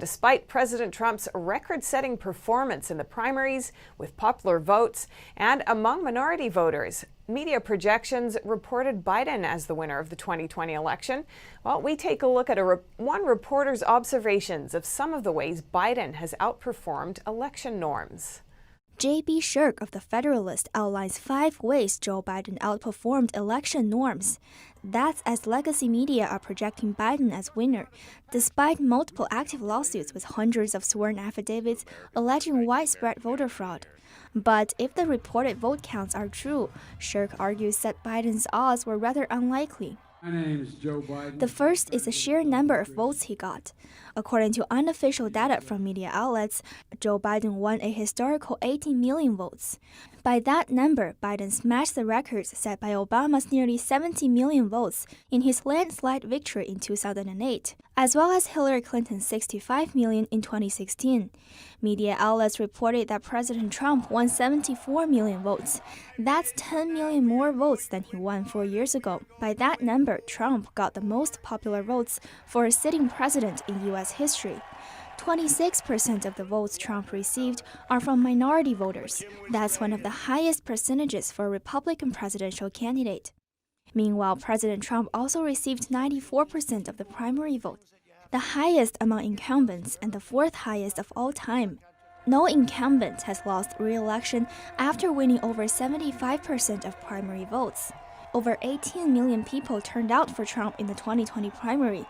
Despite President Trump's record-setting performance in the primaries with popular votes and among minority voters, media projections reported Biden as the winner of the 2020 election. Well, we take a look at one reporter's observations of some of the ways Biden has outperformed election norms. J.B. Shirk of The Federalist outlines 5 ways Joe Biden outperformed election norms. That's as legacy media are projecting Biden as winner, despite multiple active lawsuits with hundreds of sworn affidavits alleging widespread voter fraud. But if the reported vote counts are true, Shirk argues that Biden's odds were rather unlikely. My name is Joe Biden. The first is the sheer number of votes he got. According to unofficial data from media outlets, Joe Biden won a historical 18 million votes. By that number, Biden smashed the records set by Obama's nearly 70 million votes in his landslide victory in 2008, as well as Hillary Clinton's 65 million in 2016. Media outlets reported that President Trump won 74 million votes. That's 10 million more votes than he won 4 years ago. By that number, Trump got the most popular votes for a sitting president in U.S. history. 26% of the votes Trump received are from minority voters. That's one of the highest percentages for a Republican presidential candidate. Meanwhile, President Trump also received 94% of the primary votes, the highest among incumbents and the 4th highest of all time. No incumbent has lost re-election after winning over 75% of primary votes. Over 18 million people turned out for Trump in the 2020 primary.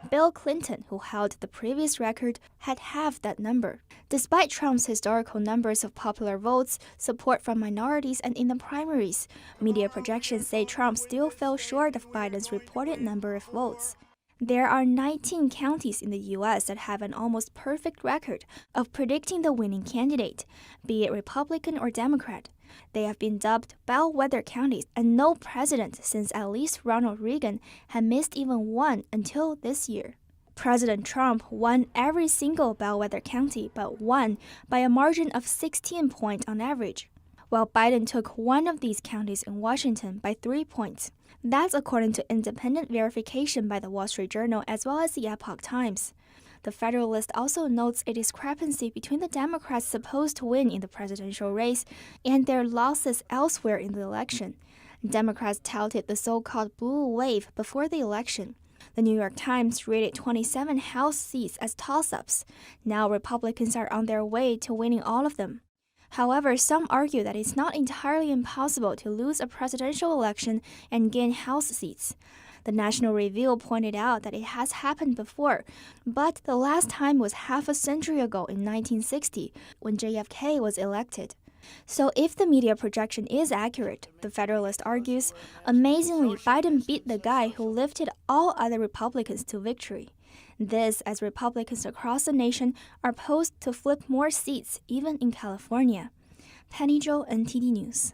Bill Clinton, who held the previous record, had half that number. Despite Trump's historical numbers of popular votes, support from minorities, and in the primaries, media projections say Trump still fell short of Biden's reported number of votes. There are 19 counties in the U.S. that have an almost perfect record of predicting the winning candidate, be it Republican or Democrat. They have been dubbed bellwether counties, and no president since at least Ronald Reagan had missed even one until this year. President Trump won every single bellwether county but won by a margin of 16 points on average, while Biden took one of these counties in Washington by 3 points. That's according to independent verification by the Wall Street Journal as well as the Epoch Times. The Federalist also notes a discrepancy between the Democrats supposed to win in the presidential race and their losses elsewhere in the election. Democrats touted the so-called blue wave before the election. The New York Times rated 27 House seats as toss-ups. Now Republicans are on their way to winning all of them. However, some argue that it's not entirely impossible to lose a presidential election and gain House seats. The National Review pointed out that it has happened before, but the last time was half a century ago in 1960, when JFK was elected. So if the media projection is accurate, the Federalist argues, amazingly, Biden beat the guy who lifted all other Republicans to victory. This as Republicans across the nation are poised to flip more seats, even in California. Penny Zhou, NTD News.